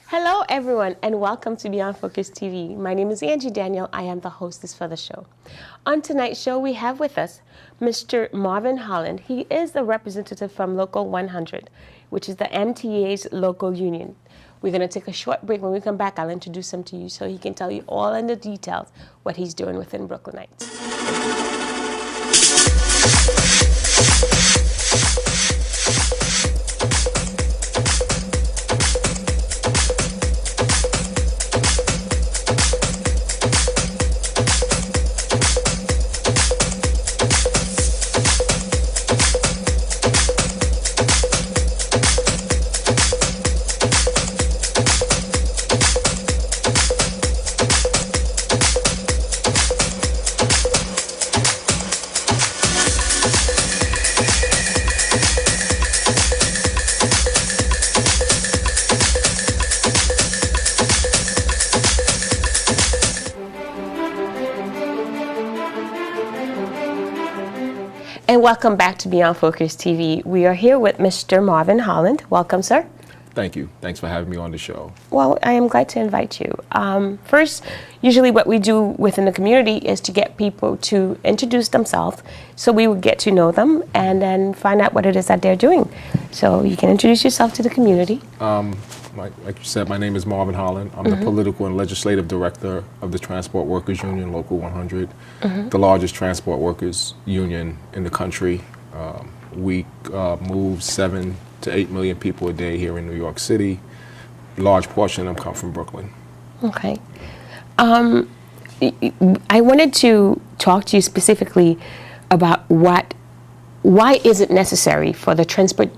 Hello everyone and welcome to Beyond Focus TV. My name is Angie Daniel. I am the hostess for the show. On tonight's show we have with us Mr. Marvin Holland. He is the representative from Local 100, which is the MTA's local union. We're going to take a short break. When we come back, I'll introduce him to you so he can tell you all in the details what he's doing within Brooklynites. And welcome back to Beyond Focus TV. We are here with Mr. Marvin Holland. Welcome, sir. Thank you. Thanks for having me on the show. Well, I am glad to invite you. First, usually what we do within the community is to get people to introduce themselves so we would get to know them and then find out what it is that they're doing. So you can introduce yourself to the community. Like you said, my name is Marvin Holland. I'm the political and legislative director of the Transport Workers Union, Local 100, the largest transport workers union in the country. We move 7 to 8 million people a day here in New York City. A large portion of them come from Brooklyn. Okay. I wanted to talk to you specifically about why is it necessary for the transport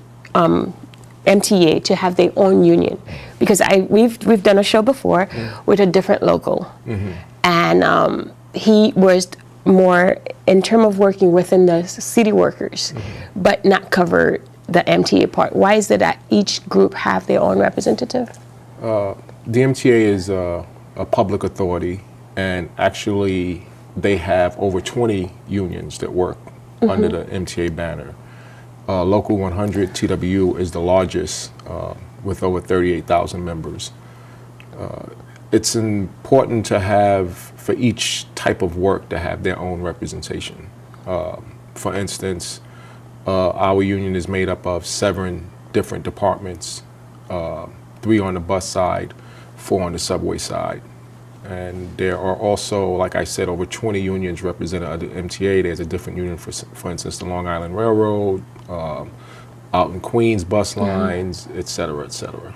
MTA to have their own union? Because we've done a show before with a different local, and he was more in terms of working within the city workers, but not cover the MTA part. Why is it that each group have their own representative? The MTA is a public authority, and actually they have over 20 unions that work under the MTA banner. Local 100 TWU is the largest with over 38,000 members. It's important to have, for each type of work, to have their own representation. For instance, our union is made up of 7 different departments, 3 on the bus side, 4 on the subway side. And there are also, like I said, over 20 unions represented under MTA. There's a different union, for instance, the Long Island Railroad, out in Queens bus lines, et cetera, et cetera.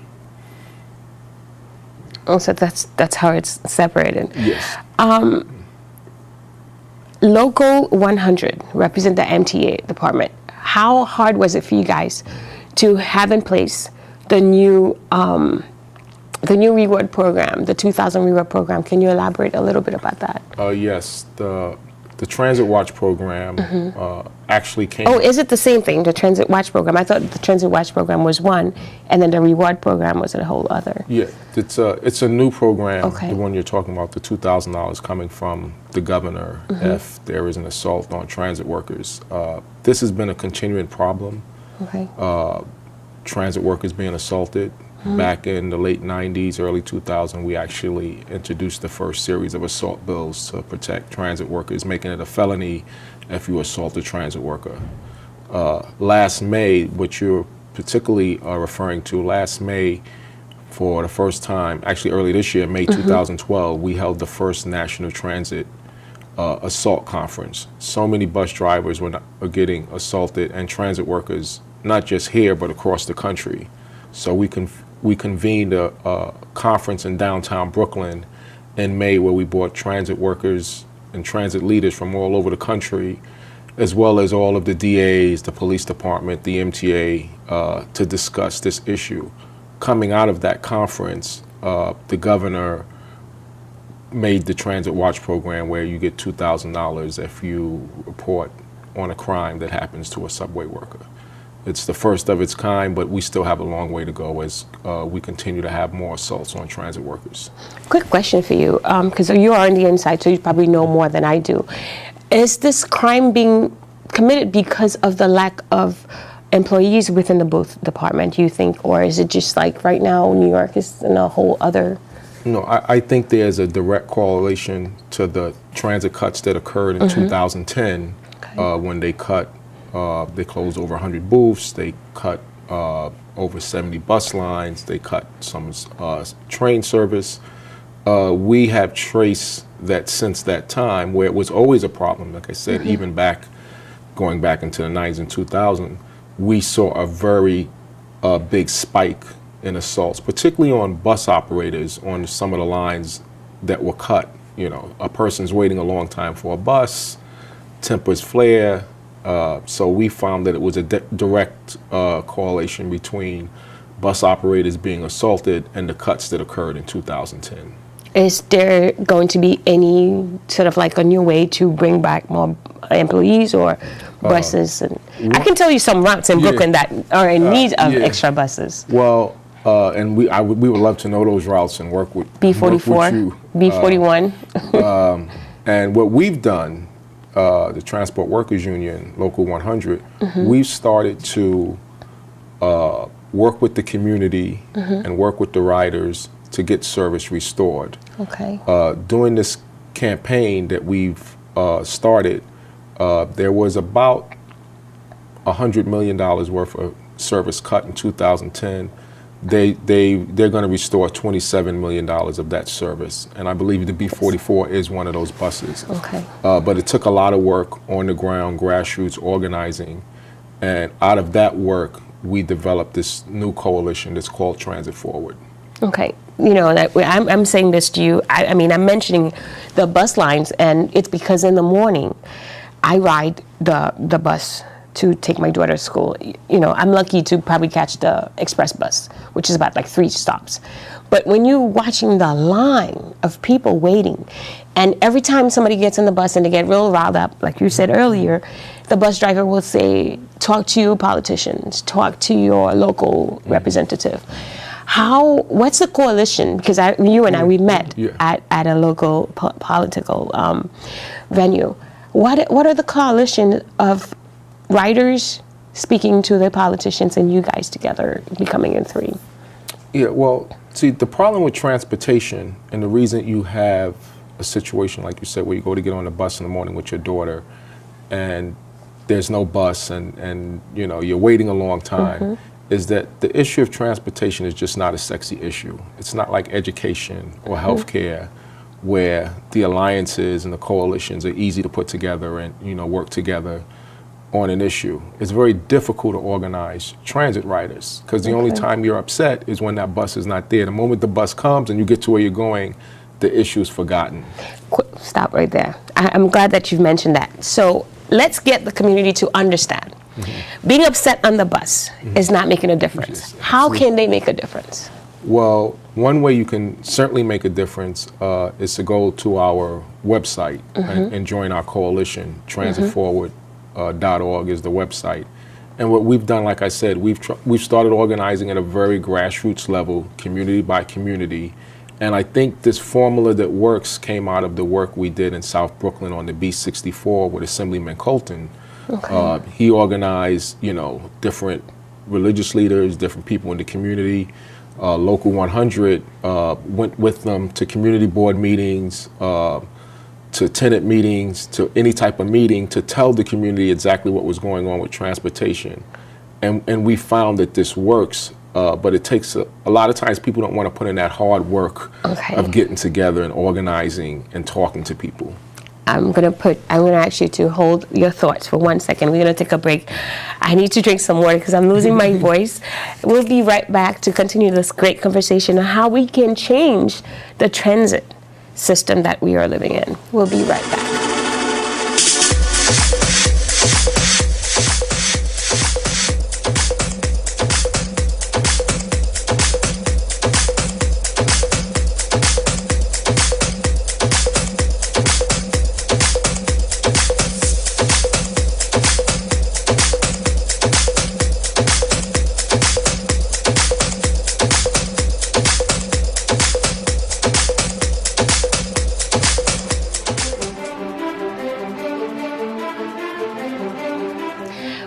Oh, so that's how it's separated. Yes. Local 100 represent the MTA department. How hard was it for you guys to have in place the new reward program, the 2000 reward program? Can you elaborate a little bit about that? Yes, the Transit Watch program actually came. Oh, is it the same thing, the Transit Watch program? I thought the Transit Watch program was one, and then the reward program was a whole other. Yeah, it's a new program. Okay. The one you're talking about, the $2,000 coming from the governor if there is an assault on transit workers. This has been a continuing problem. Okay. Transit workers being assaulted. Back in the late 90s, early 2000, we actually introduced the first series of assault bills to protect transit workers, making it a felony if you assault a transit worker. Last May, which you're particularly referring to, last May, for the first time, actually early this year, May 2012, we held the first National Transit Assault Conference. So many bus drivers were getting assaulted, and transit workers, not just here, but across the country. So we convened a conference in downtown Brooklyn in May where we brought transit workers and transit leaders from all over the country, as well as all of the DAs, the police department, the MTA, to discuss this issue. Coming out of that conference, the governor made the Transit Watch program where you get $2,000 if you report on a crime that happens to a subway worker. It's the first of its kind, but we still have a long way to go as we continue to have more assaults on transit workers. Quick question for you, because you are on the inside, so you probably know more than I do. Is this crime being committed because of the lack of employees within the booth department, you think, or is it just like right now New York is in a whole other? No, I think there's a direct correlation to the transit cuts that occurred in 2010 when they cut. They closed over 100 booths. They cut over 70 bus lines. They cut some train service. We have traced that since that time, where it was always a problem. Like I said, even going back into the 90s and 2000, we saw a very big spike in assaults, particularly on bus operators on some of the lines that were cut. You know, a person's waiting a long time for a bus, tempers flare. So we found that it was a direct correlation between bus operators being assaulted and the cuts that occurred in 2010. Is there going to be any sort of like a new way to bring back more employees or buses? And I can tell you some routes in Brooklyn that are in need of extra buses. Well, and we would love to know those routes and work with B44, B41. And what we've done, the Transport Workers Union, Local 100, we've started to work with the community and work with the riders to get service restored. Okay. During this campaign that we've started, there was about $100 million worth of service cut in 2010. They're going to restore $27 million of that service, and I believe the B44 is one of those buses. Okay. But it took a lot of work on the ground, grassroots organizing, and out of that work, we developed this new coalition that's called Transit Forward. Okay. You know, I'm saying this to you. I mean, I'm mentioning the bus lines, and it's because in the morning, I ride the bus to take my daughter to school. You know, I'm lucky to probably catch the express bus, which is about like 3 stops. But when you're watching the line of people waiting, and every time somebody gets in the bus and they get real riled up, like you said earlier, the bus driver will say, talk to your politicians, talk to your local representative. What's the coalition? Because you and I, we met at a local political venue. What are the coalition of riders speaking to the politicians and you guys together becoming in 3? Yeah, well, see, the problem with transportation, and the reason you have a situation like you said where you go to get on the bus in the morning with your daughter and there's no bus and you know, you're waiting a long time, is that the issue of transportation is just not a sexy issue. It's not like education or healthcare, where the alliances and the coalitions are easy to put together and, you know, work together on an issue. It's very difficult to organize transit riders, because the only time you're upset is when that bus is not there. The moment the bus comes and you get to where you're going, the issue is forgotten. Stop right there. I'm glad that you've mentioned that. So let's get the community to understand. Being upset on the bus is not making a difference. How can they make a difference? Well, one way you can certainly make a difference is to go to our website and join our coalition. Transitforward.org is the website. And what we've done, like I said, we've started organizing at a very grassroots level, community by community. And I think this formula that works came out of the work we did in South Brooklyn on the B64 with Assemblyman Colton. He organized, you know, different religious leaders, different people in the community. Local 100 went with them to community board meetings, to tenant meetings, to any type of meeting, to tell the community exactly what was going on with transportation. And we found that this works, but it takes a lot of times people don't want to put in that hard work of getting together and organizing and talking to people. I'm gonna ask you to hold your thoughts for 1 second. We're gonna take a break. I need to drink some water because I'm losing my voice. We'll be right back to continue this great conversation on how we can change the transit system that we are living in. We'll be right back.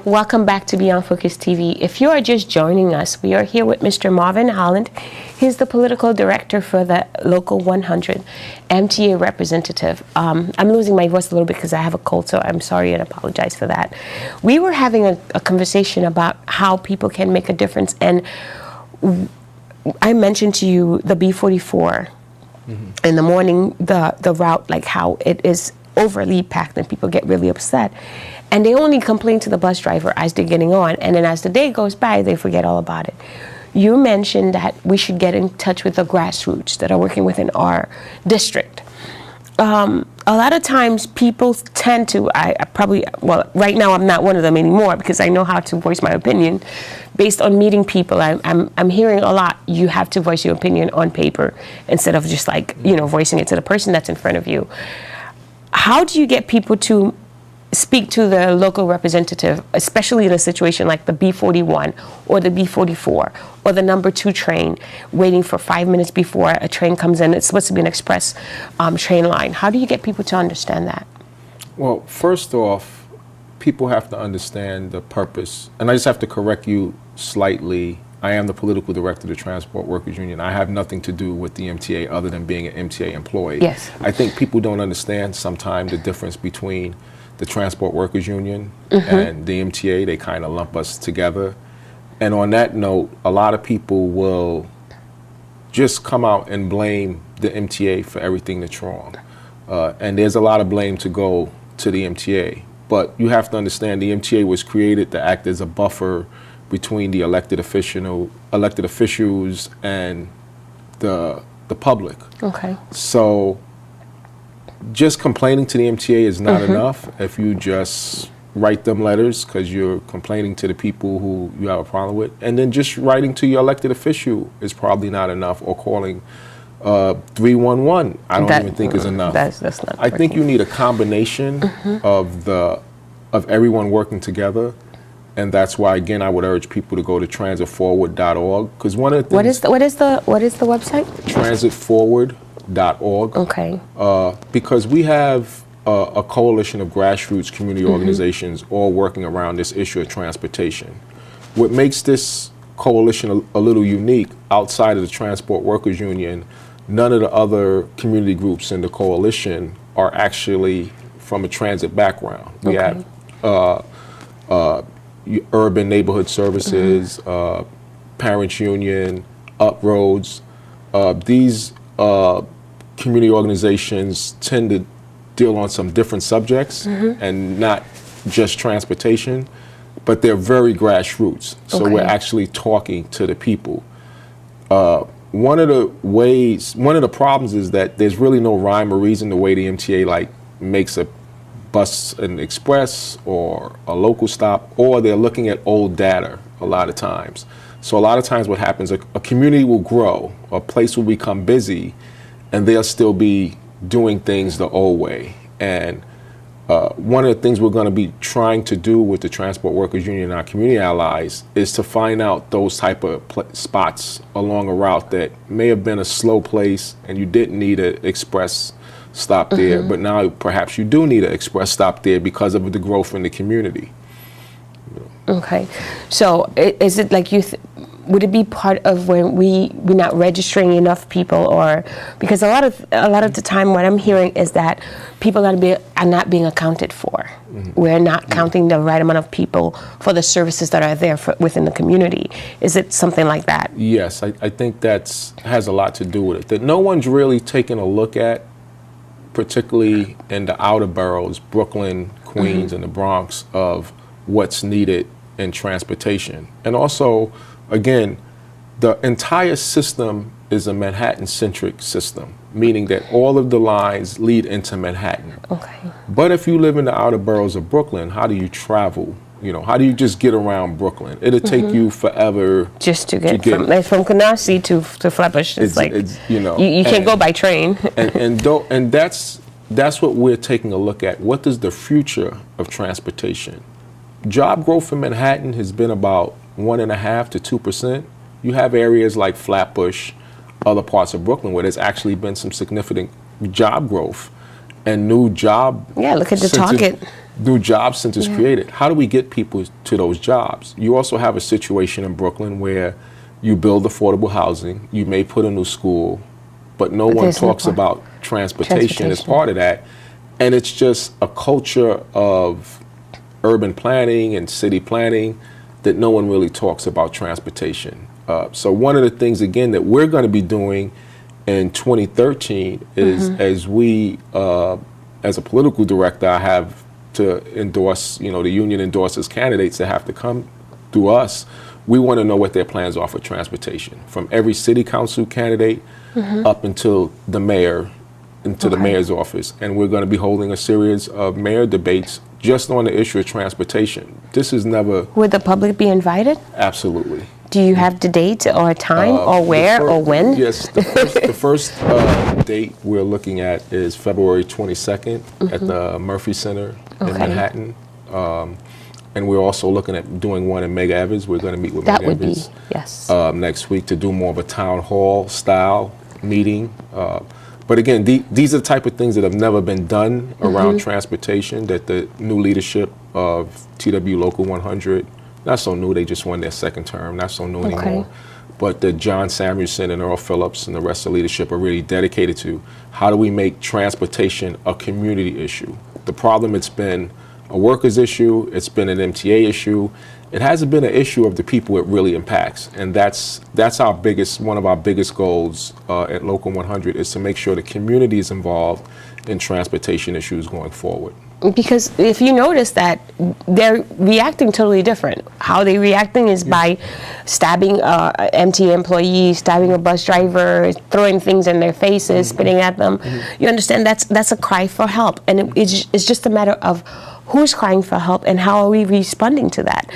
welcome back to Beyond Focus TV. If you are just joining us, we are here with Mr. Marvin Holland. He's the political director for the Local 100 MTA representative. I'm losing my voice a little bit because I have a cold, so I'm sorry and apologize for that. We were having a conversation about how people can make a difference, and I mentioned to you the B44 in the morning, the route, like how it is overly packed and people get really upset. And they only complain to the bus driver as they're getting on. And then as the day goes by, they forget all about it. You mentioned that we should get in touch with the grassroots that are working within our district. A lot of times people tend to, I probably, well, right now I'm not one of them anymore because I know how to voice my opinion based on meeting people. I'm hearing a lot, you have to voice your opinion on paper instead of just like, you know, voicing it to the person that's in front of you. How do you get people to speak to the local representative, especially in a situation like the B41 or the B44 or the number 2 train, waiting for 5 minutes before a train comes in? It's supposed to be an express train line. How do you get people to understand that? Well, first off, people have to understand the purpose. And I just have to correct you slightly. I am the political director of the Transport Workers Union. I have nothing to do with the MTA other than being an MTA employee. Yes. I think people don't understand sometimes the difference between the Transport Workers Union and the MTA. They kind of lump us together. And on that note, a lot of people will just come out and blame the MTA for everything that's wrong. And there's a lot of blame to go to the MTA. But you have to understand the MTA was created to act as a buffer between the elected officials and the public. Okay. So just complaining to the MTA is not enough if you just write them letters because you're complaining to the people who you have a problem with. And then just writing to your elected official is probably not enough, or calling 311 I don't even think is enough. That's not I think you need a combination of everyone working together. And that's why, again, I would urge people to go to transitforward.org, because one of the things... What is the website? Transitforward.org. Okay. Because we have a coalition of grassroots community organizations all working around this issue of transportation. What makes this coalition a little unique, outside of the Transport Workers Union, none of the other community groups in the coalition are actually from a transit background. We have Urban Neighborhood Services, Parents Union, Uproads. These community organizations tend to deal on some different subjects and not just transportation, but they're very grassroots. So we're actually talking to the people. One of the problems is that there's really no rhyme or reason the way the MTA like makes a bus an express or a local stop, or they're looking at old data a lot of times. So a lot of times what happens, a community will grow, a place will become busy, and they'll still be doing things the old way. And one of the things we're going to be trying to do with the Transport Workers Union and our community allies is to find out those type of spots along a route that may have been a slow place and you didn't need an express stop there, but now perhaps you do need an express stop there because of the growth in the community. Okay, so is it like would it be part of when we're not registering enough people, or because a lot of the time what I'm hearing is that people are not being accounted for. We're not counting the right amount of people for the services that are there within the community. Is it something like that? Yes, I think that has a lot to do with it. That no one's really taken a look at, particularly in the outer boroughs, Brooklyn, Queens, and the Bronx, of what's needed in transportation. And also, again, the entire system is a Manhattan-centric system, meaning that all of the lines lead into Manhattan. Okay. But if you live in the outer boroughs of Brooklyn, how do you travel? You know, how do you just get around Brooklyn? It'll take you forever just to get from Canarsie to Flatbush. It's you know, you can't go by train. and that's what we're taking a look at. What is the future of transportation? Job growth in Manhattan has been about 1.5% to 2%. You have areas like Flatbush, other parts of Brooklyn, where there's actually been some significant job growth and new job. Yeah, look at the Target. new job centers created. How do we get people to those jobs? You also have a situation in Brooklyn where you build affordable housing, you may put a new school, but no one talks about transportation as part of that. And it's just a culture of urban planning and city planning that no one really talks about transportation. So one of the things, again, that we're going to be doing in 2013 is as we, as a political director, I have to endorse, the union endorses candidates that have to come through us. We want to know what their plans are for transportation, from every city council candidate up until the mayor, into the mayor's office. And we're going to be holding a series of mayor debates just on the issue of transportation. This is never... Would the public be invited? Absolutely. Do you have the date or time or where or when? Yes, the first date we're looking at is February 22nd at the Murphy Center in Manhattan. And we're also looking at doing one in Mega Evans. We're going to meet with Mega Evans next week to do more of a town hall style meeting. But again, these are the type of things that have never been done around transportation that the new leadership of TWU Local 100, not so new, they just won their second term, not so new anymore. But that John Samuelson and Earl Phillips and the rest of the leadership are really dedicated to. How do we make transportation a community issue? The problem, it's been a workers issue, it's been an MTA issue. It hasn't been an issue of the people it really impacts. And that's our biggest, one of our biggest goals at Local 100 is to make sure the community is involved in transportation issues going forward. Because if you notice that they're reacting totally different. How they're reacting is by stabbing MTA employees, stabbing a bus driver, throwing things in their faces, spitting at them. You understand that's a cry for help, and it's just a matter of who's crying for help and how are we responding to that.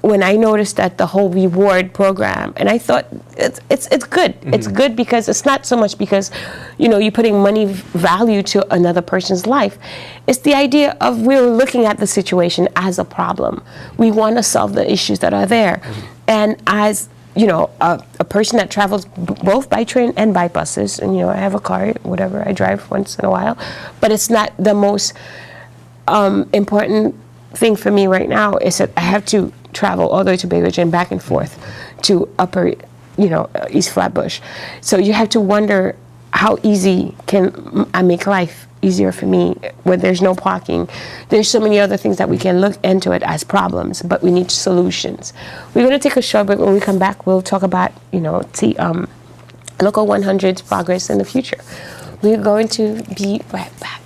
When I noticed that the whole reward program, and I thought it's good. It's good because it's not so much because you're putting money value to another person's life. It's the idea of we're looking at the situation as a problem. We want to solve the issues that are there, and as a person that travels both by train and by buses, and I have a car, whatever, I drive once in a while, but it's not the most important thing for me right now. Is that I have to travel all the way to Bay Ridge and back and forth to Upper, East Flatbush. So you have to wonder how easy can I make life easier for me when there's no parking. There's so many other things that we can look into it as problems, but we need solutions. We're going to take a short break. When we come back, we'll talk about Local 100's progress in the future. We're going to be right back.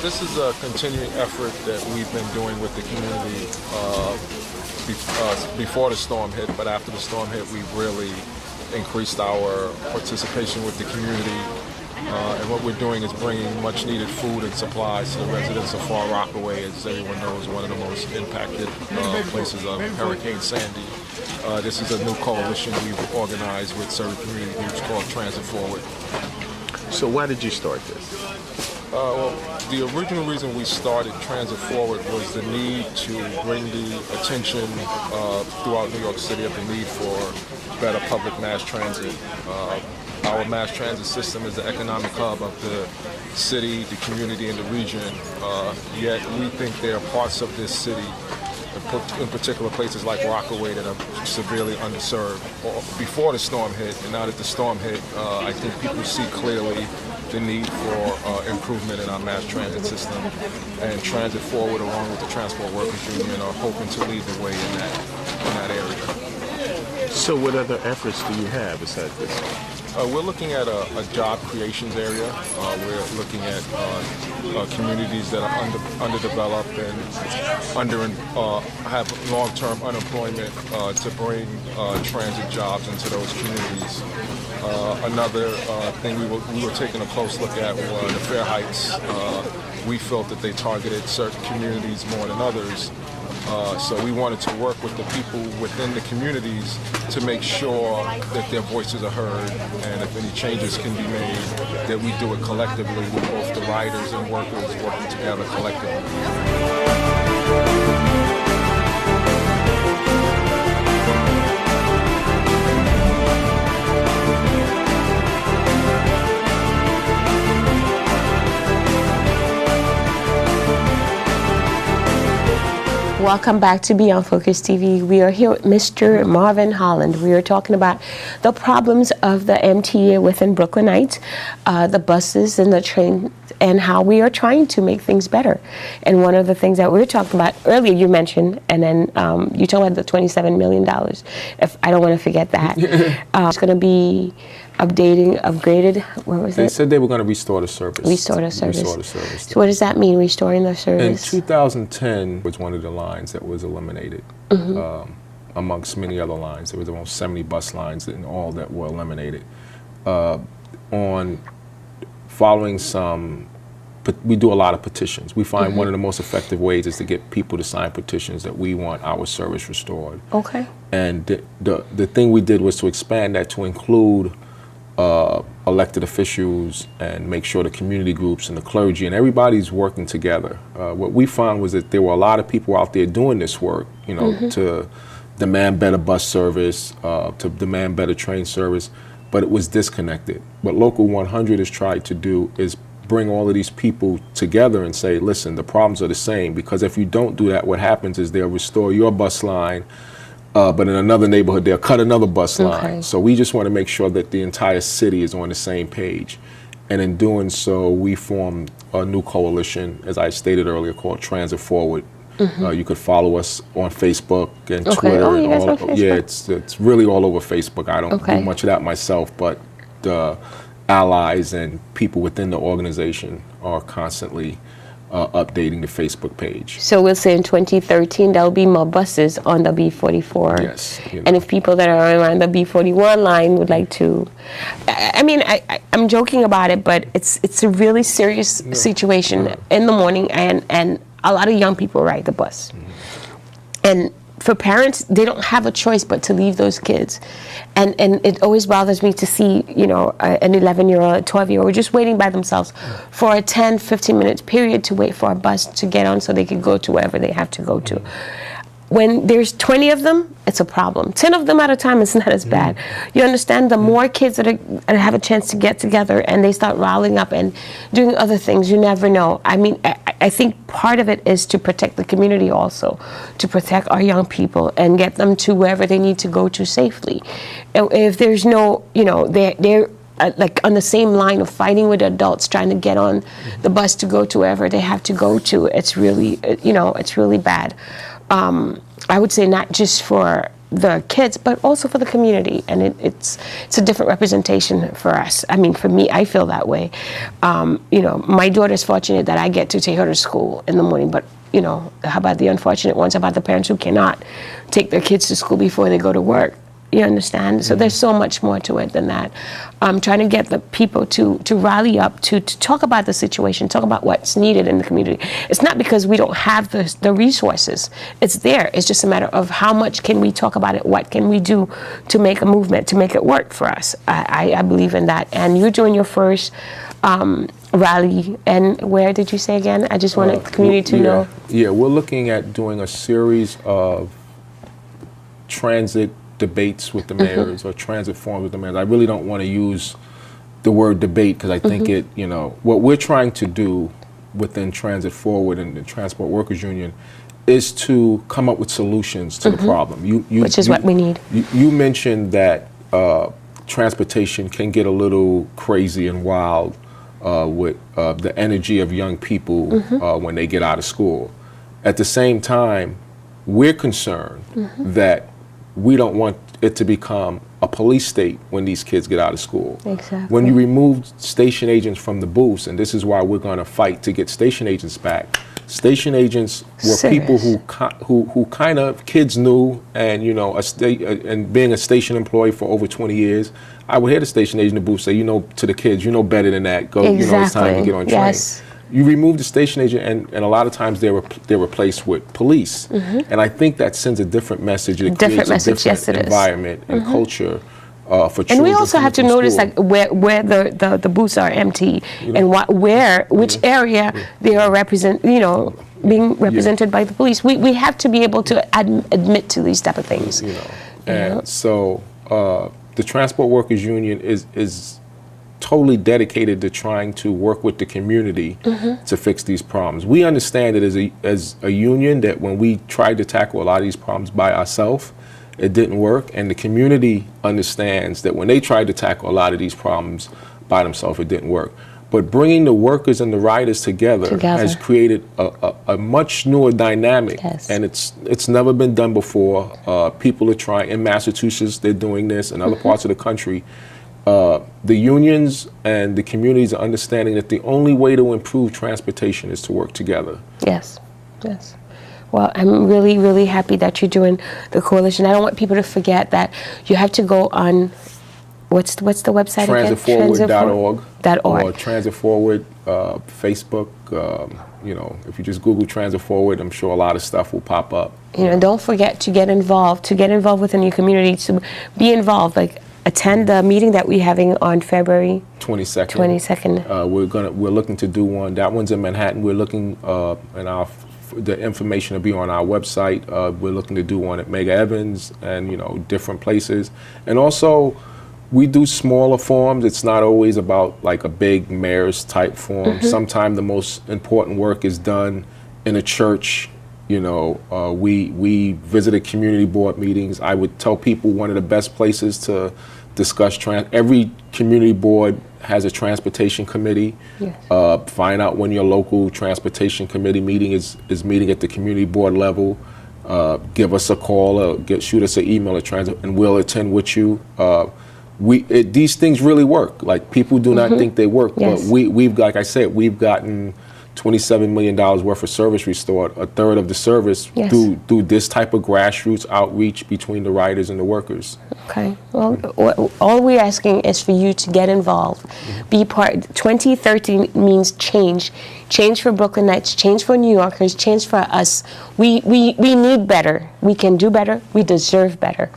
This is a continuing effort that we've been doing with the community before the storm hit, but after the storm hit, we've really increased our participation with the community. And what we're doing is bringing much needed food and supplies to the residents of Far Rockaway, as everyone knows, one of the most impacted places of Hurricane Sandy. This is a new coalition we've organized with certain community groups called Transit Forward. So why did you start this? Well, the original reason we started Transit Forward was the need to bring the attention throughout New York City of the need for better public mass transit. Our mass transit system is the economic hub of the city, the community, and the region. Yet we think there are parts of this city, in particular places like Rockaway, that are severely underserved. Before the storm hit, and now that the storm hit, I think people see clearly the need for improvement in our mass transit system. And Transit Forward, along with the Transport Workers Union, are hoping to lead the way in that area. So what other efforts do you have besides this? We're looking at a job creations area. We're looking at communities that are underdeveloped and have long-term unemployment to bring transit jobs into those communities. Another thing we were taking a close look at were the Fair Heights. We felt that they targeted certain communities more than others. So we wanted to work with the people within the communities to make sure that their voices are heard, and if any changes can be made, that we do it collectively with both the riders and workers working together collectively. Welcome back to Beyond Focus TV. We are here with Mr. Marvin Holland. We are talking about the problems of the MTA within Brooklynites, the buses and the train, and how we are trying to make things better. And one of the things that we were talking about earlier, you mentioned, and then you talked about the $27 million. If I don't want to forget that. It's going to be upgraded, what was it? They said they were going to restore the service. Restore the service. Restore the service. So what does that mean, restoring the service? In 2010 was one of the lines that was eliminated, amongst many other lines. There was almost 70 bus lines in all that were eliminated. On following some, we do a lot of petitions. We find one of the most effective ways is to get people to sign petitions that we want our service restored. Okay. And the thing we did was to expand that to include elected officials and make sure the community groups and the clergy and everybody's working together. What we found was that there were a lot of people out there doing this work, you know, to demand better bus service, to demand better train service, but it was disconnected. What Local 100 has tried to do is bring all of these people together and say, listen, the problems are the same, because if you don't do that, what happens is they'll restore your bus line, but in another neighborhood, they'll cut another bus line. So we just want to make sure that the entire city is on the same page. And in doing so, we formed a new coalition, as I stated earlier, called Transit Forward. You could follow us on Facebook and Twitter. Oh, and on all, Facebook. yeah, it's really all over Facebook. I don't do much of that myself, but the allies and people within the organization are constantly updating the Facebook page. So we'll say in 2013 there'll be more buses on the B44. Yes. You know. And if people that are on the B41 line would like to, I mean, I'm joking about it, but it's a really serious situation in the morning, and a lot of young people ride the bus. And for parents, they don't have a choice but to leave those kids. And it always bothers me to see, you know, an 11-year-old, a 12-year-old just waiting by themselves for a 10, 15-minute period to wait for a bus to get on so they can go to wherever they have to go to. When there's 20 of them, it's a problem. 10 of them at a time is not as bad. You understand? The more kids that have a chance to get together and they start riling up and doing other things, you never know. I mean, I think part of it is to protect the community also, to protect our young people and get them to wherever they need to go to safely. If there's no, you know, they're like on the same line of fighting with adults trying to get on the bus to go to wherever they have to go to, it's really, you know, it's really bad. I would say not just for the kids, but also for the community, and it's a different representation for us. I mean, for me, I feel that way. You know, my daughter's fortunate that I get to take her to school in the morning, but you know, how about the unfortunate ones? How about the parents who cannot take their kids to school before they go to work? You understand? So there's so much more to it than that. Trying to get the people to rally up, to talk about the situation, talk about what's needed in the community. It's not because we don't have the resources. It's there. It's just a matter of how much can we talk about it, what can we do to make a movement, to make it work for us. I believe in that. And you're doing your first rally, and where did you say again? I just want the community to know. Yeah, we're looking at doing a series of transit debates with the mayors or transit forums with the mayors. I really don't want to use the word debate because I think it, you know, what we're trying to do within Transit Forward and the Transport Workers Union is to come up with solutions to the problem. Which is what we need. You mentioned that transportation can get a little crazy and wild with the energy of young people when they get out of school. At the same time, we're concerned that we don't want it to become a police state when these kids get out of school. Exactly. When you remove station agents from the booths, and this is why we're going to fight to get station agents back. Station agents were people who kind of kids knew, and you know, and being a station employee for over 20 years, I would hear the station agent in the booth say, you know, to the kids, you know better than that. Go, exactly. You know, it's time to get on train. Yes. You remove the station agent, and a lot of times they're replaced with police, and I think that sends a different message. It creates a different environment and culture for children. And we also have to notice like where the booths are empty, and which area they are being represented by the police. We have to be able to admit to these type of things. You know, and so the Transport Workers Union is totally dedicated to trying to work with the community to fix these problems. We understand that as a union that when we tried to tackle a lot of these problems by ourselves, it didn't work, and the community understands that when they tried to tackle a lot of these problems by themselves, it didn't work. But bringing the workers and the riders together has created a much newer dynamic, and it's never been done before. People are trying, in Massachusetts they're doing this, in other parts of the country. The unions and the communities are understanding that the only way to improve transportation is to work together. Yes, yes. Well, I'm really, really happy that you're doing the coalition. I don't want people to forget that you have to go on, what's the website again? Transitforward.org. Or Transit Forward, Facebook. You know, if you just Google Transit Forward, I'm sure a lot of stuff will pop up. You know, don't forget to get involved within your community, to be involved. Like, attend the meeting that we're having on February 22nd. We're looking to do one. That one's in Manhattan. We're looking, the information will be on our website. We're looking to do one at Mega Evans and, you know, different places. And also, we do smaller forums. It's not always about like a big mayor's type forum. Sometimes the most important work is done in a church. You know, we visited community board meetings. I would tell people one of the best places to discuss every community board has a transportation committee. Yes. Find out when your local transportation committee meeting is meeting at the community board level. Give us a call or shoot us an email at transit, and we'll attend with you. These things really work. Like, people do not think they work, but we've, like I said, we've gotten $27 million worth of service restored, a third of the service through this type of grassroots outreach between the riders and the workers. Okay. Well, all we're asking is for you to get involved, be part. 2013 means change. Change for Brooklynites, change for New Yorkers, change for us. We need better. We can do better. We deserve better.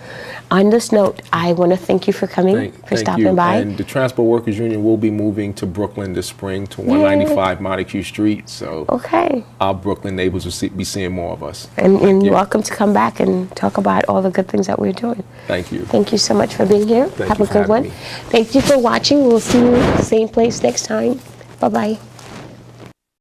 On this note, I want to thank you for coming, for stopping by. And the Transport Workers Union will be moving to Brooklyn this spring to 195 Montague Street. So our Brooklyn neighbors will be seeing more of us. And you're welcome to come back and talk about all the good things that we're doing. Thank you. Thank you so much for being here. Thank Have you a good one. me. Thank you for watching. We'll see you same place next time. Bye-bye.